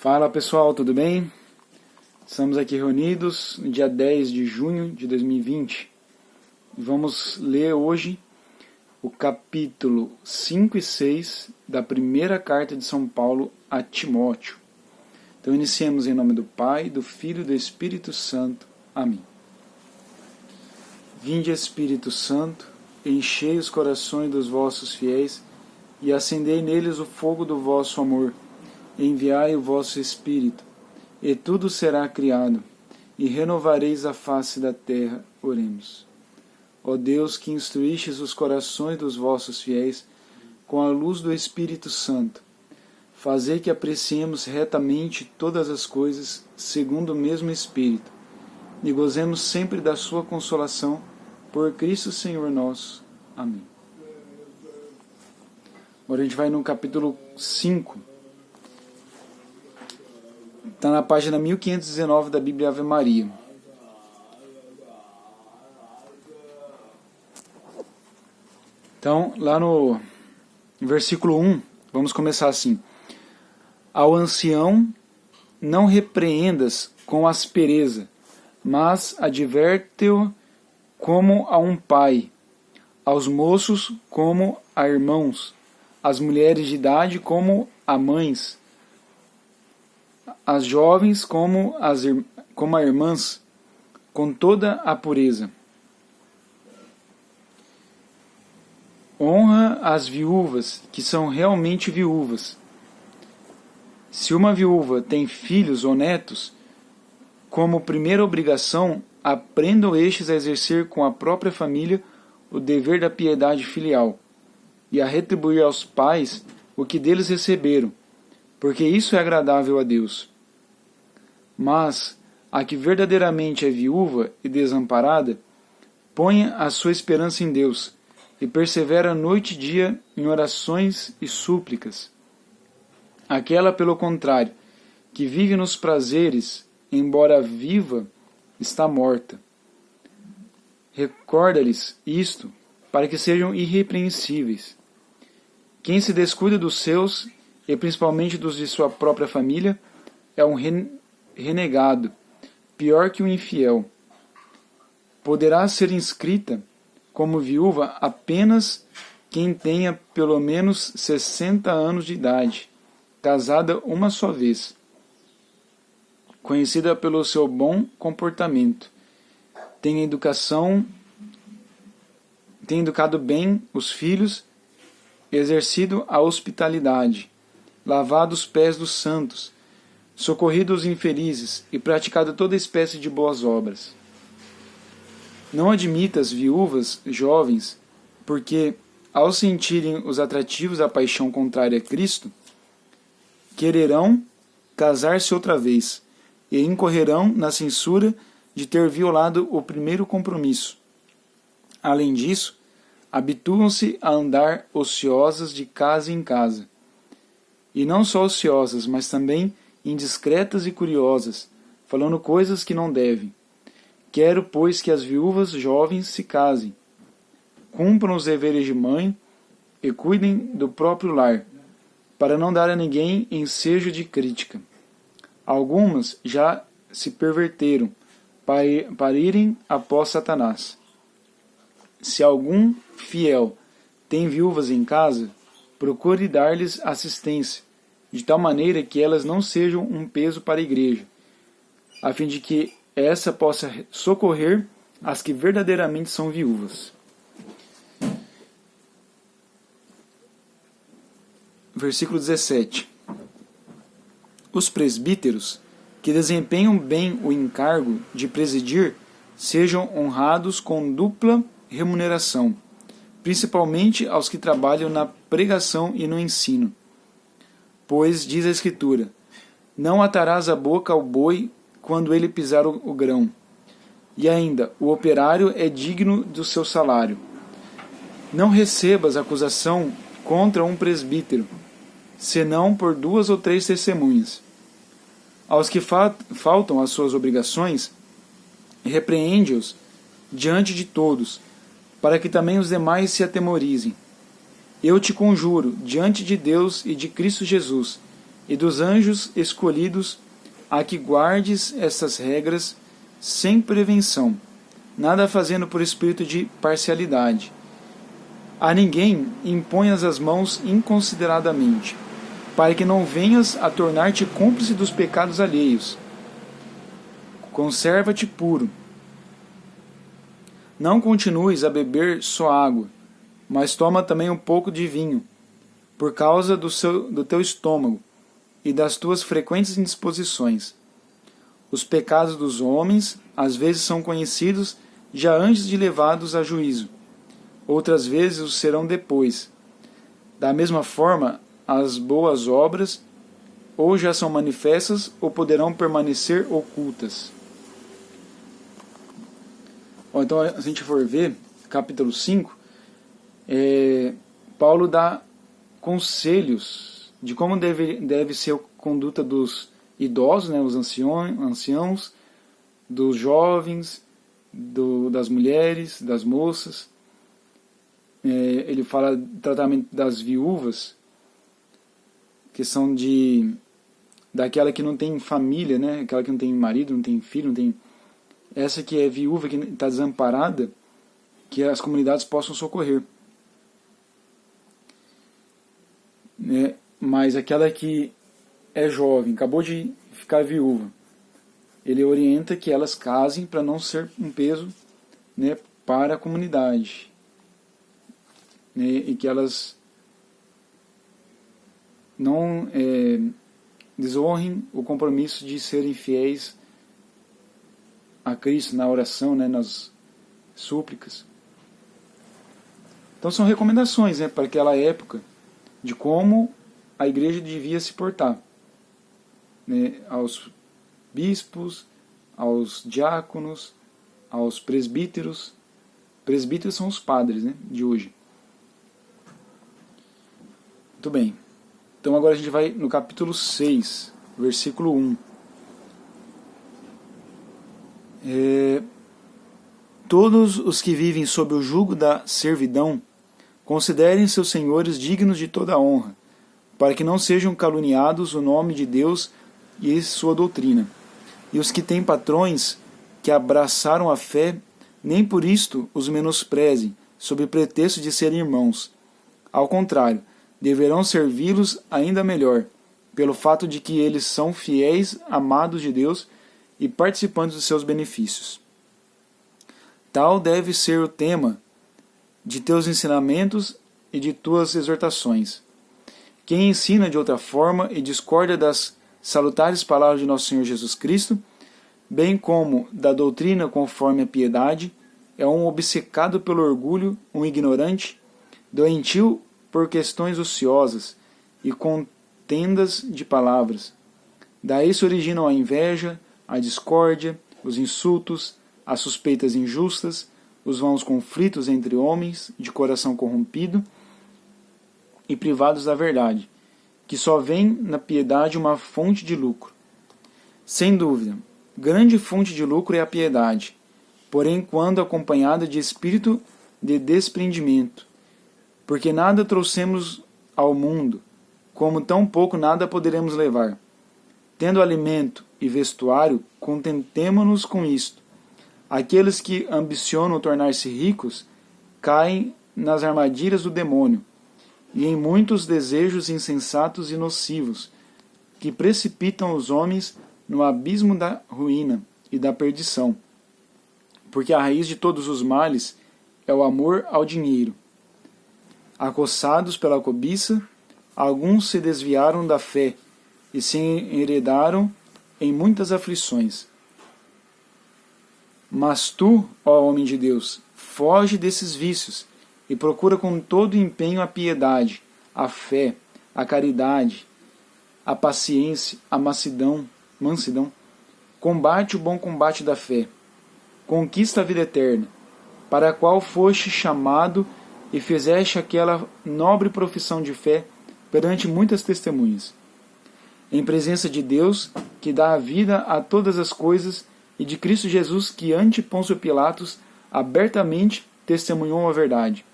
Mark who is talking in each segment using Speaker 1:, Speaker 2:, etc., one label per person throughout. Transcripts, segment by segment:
Speaker 1: Fala pessoal, tudo bem? Estamos aqui reunidos no dia 10 de junho de 2020 e vamos ler hoje o capítulo 5 e 6 da primeira carta de São Paulo a Timóteo. Então iniciemos em nome do Pai, do Filho e do Espírito Santo. Amém. Vinde Espírito Santo, enchei os corações dos vossos fiéis e acendei neles o fogo do vosso amor. Enviai o vosso Espírito, e tudo será criado, e renovareis a face da terra. Oremos. Ó Deus, que instruístes os corações dos vossos fiéis com a luz do Espírito Santo, fazei que apreciemos retamente todas as coisas segundo o mesmo Espírito, e gozemos sempre da sua consolação, por Cristo Senhor nosso. Amém. Agora a gente vai no capítulo 5. Está na página 1519 da Bíblia Ave Maria. Então, lá no versículo 1, vamos começar assim. Ao ancião não repreendas com aspereza, mas adverte-o como a um pai, aos moços como a irmãos, às mulheres de idade como a mães, as jovens como a irmãs, com toda a pureza. Honra as viúvas, que são realmente viúvas. Se uma viúva tem filhos ou netos, como primeira obrigação, aprendam estes a exercer com a própria família o dever da piedade filial, e a retribuir aos pais o que deles receberam, porque isso é agradável a Deus. Mas a que verdadeiramente é viúva e desamparada, ponha a sua esperança em Deus, e persevera noite e dia em orações e súplicas. Aquela, pelo contrário, que vive nos prazeres, embora viva, está morta. Recorda-lhes isto, para que sejam irrepreensíveis. Quem se descuida dos seus, e principalmente dos de sua própria família, é um renegado, pior que um infiel. Poderá ser inscrita como viúva apenas quem tenha pelo menos 60 anos de idade, casada uma só vez, conhecida pelo seu bom comportamento, tem educado bem os filhos, exercido a hospitalidade, lavado os pés dos santos, socorrido os infelizes e praticado toda espécie de boas obras. Não admitas viúvas jovens, porque, ao sentirem os atrativos da paixão contrária a Cristo, quererão casar-se outra vez e incorrerão na censura de ter violado o primeiro compromisso. Além disso, habituam-se a andar ociosas de casa em casa. E não só ociosas, mas também indiscretas e curiosas, falando coisas que não devem. Quero, pois, que as viúvas jovens se casem, cumpram os deveres de mãe e cuidem do próprio lar, para não dar a ninguém ensejo de crítica. Algumas já se perverteram para irem após Satanás. Se algum fiel tem viúvas em casa, procure dar-lhes assistência, de tal maneira que elas não sejam um peso para a igreja, a fim de que essa possa socorrer as que verdadeiramente são viúvas. Versículo 17. Os presbíteros, que desempenham bem o encargo de presidir, sejam honrados com dupla remuneração, principalmente aos que trabalham na pregação e no ensino. Pois, diz a Escritura, não atarás a boca ao boi quando ele pisar o grão. E ainda, o operário é digno do seu salário. Não recebas acusação contra um presbítero, senão por 2 ou 3 testemunhas. Aos que faltam às suas obrigações, repreende-os diante de todos, para que também os demais se atemorizem. Eu te conjuro, diante de Deus e de Cristo Jesus, e dos anjos escolhidos, a que guardes estas regras sem prevenção, nada fazendo por espírito de parcialidade. A ninguém imponhas as mãos inconsideradamente, para que não venhas a tornar-te cúmplice dos pecados alheios. Conserva-te puro. Não continues a beber só água, mas toma também um pouco de vinho, por causa do teu estômago e das tuas frequentes indisposições. Os pecados dos homens às vezes são conhecidos já antes de levados a juízo, outras vezes o serão depois. Da mesma forma, as boas obras ou já são manifestas ou poderão permanecer ocultas. Então, se a gente for ver, capítulo 5, Paulo dá conselhos de como deve ser a conduta dos idosos, né, os anciãos, dos jovens, das mulheres, das moças. Ele fala do tratamento das viúvas, questão daquela que não tem família, né, aquela que não tem marido, não tem filho, não tem... Essa que é viúva, que está desamparada, que as comunidades possam socorrer. Mas aquela que é jovem, acabou de ficar viúva, ele orienta que elas casem para não ser um peso, né, para a comunidade, né, e que elas não desonrem o compromisso de serem fiéis a Cristo na oração, né, nas súplicas. Então são recomendações, né, para aquela época de como a igreja devia se portar, né, aos bispos, aos diáconos, aos presbíteros. Presbíteros são os padres, né, de hoje. Muito bem. Então agora a gente vai no capítulo 6, versículo 1. Todos os que vivem sob o jugo da servidão considerem seus senhores dignos de toda honra, para que não sejam caluniados o nome de Deus e sua doutrina. E os que têm patrões que abraçaram a fé, nem por isto os menosprezem, sob pretexto de serem irmãos. Ao contrário, deverão servi-los ainda melhor, pelo fato de que eles são fiéis, amados de Deus e participantes dos seus benefícios. Tal deve ser o tema de teus ensinamentos e de tuas exortações. Quem ensina de outra forma e discorda das salutares palavras de nosso Senhor Jesus Cristo, bem como da doutrina conforme a piedade, é um obcecado pelo orgulho, um ignorante, doentio por questões ociosas e contendas de palavras. Daí se originam a inveja, a discórdia, os insultos, as suspeitas injustas, os vãos conflitos entre homens de coração corrompido e privados da verdade, que só vêem na piedade uma fonte de lucro. Sem dúvida, grande fonte de lucro é a piedade, porém quando acompanhada de espírito de desprendimento, porque nada trouxemos ao mundo, como tão pouco nada poderemos levar. Tendo alimento e vestuário, contentemo-nos com isto. Aqueles que ambicionam tornar-se ricos caem nas armadilhas do demônio e em muitos desejos insensatos e nocivos, que precipitam os homens no abismo da ruína e da perdição. Porque a raiz de todos os males é o amor ao dinheiro. Acossados pela cobiça, alguns se desviaram da fé e se enredaram em muitas aflições. Mas tu, ó homem de Deus, foge desses vícios e procura com todo empenho a piedade, a fé, a caridade, a paciência, a mansidão. Combate o bom combate da fé. Conquista a vida eterna, para a qual foste chamado e fizeste aquela nobre profissão de fé perante muitas testemunhas. Em presença de Deus, que dá a vida a todas as coisas, e de Cristo Jesus, que ante Pôncio Pilatos abertamente testemunhou a verdade.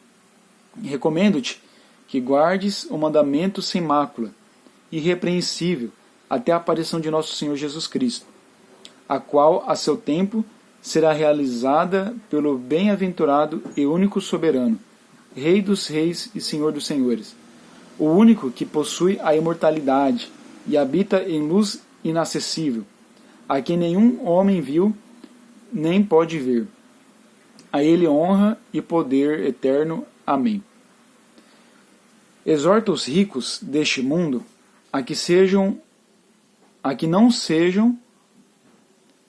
Speaker 1: Recomendo-te que guardes o mandamento sem mácula, irrepreensível até a aparição de nosso Senhor Jesus Cristo, a qual, a seu tempo, será realizada pelo bem-aventurado e único soberano, Rei dos reis e Senhor dos senhores, o único que possui a imortalidade e habita em luz inacessível, a quem nenhum homem viu nem pode ver. A ele honra e poder eterno. Amém. Exorta os ricos deste mundo a que não sejam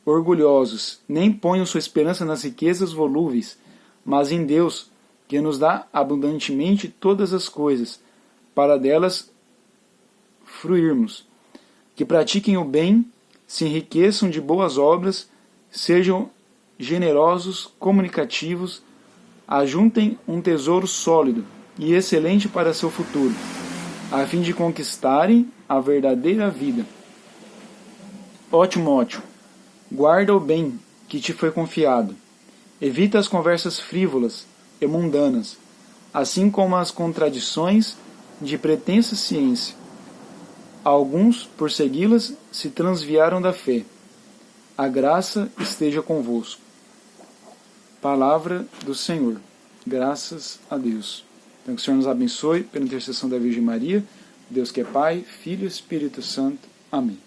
Speaker 1: orgulhosos, nem ponham sua esperança nas riquezas volúveis, mas em Deus, que nos dá abundantemente todas as coisas, para delas fruirmos. Que pratiquem o bem, se enriqueçam de boas obras, sejam generosos, comunicativos, ajuntem um tesouro sólido e excelente para seu futuro, a fim de conquistarem a verdadeira vida. Ó Timóteo, guarda o bem que te foi confiado. Evita as conversas frívolas e mundanas, assim como as contradições de pretensa ciência. Alguns, por segui-las, se transviaram da fé. A graça esteja convosco. Palavra do Senhor. Graças a Deus. Então que o Senhor nos abençoe pela intercessão da Virgem Maria, Deus que é Pai, Filho e Espírito Santo. Amém.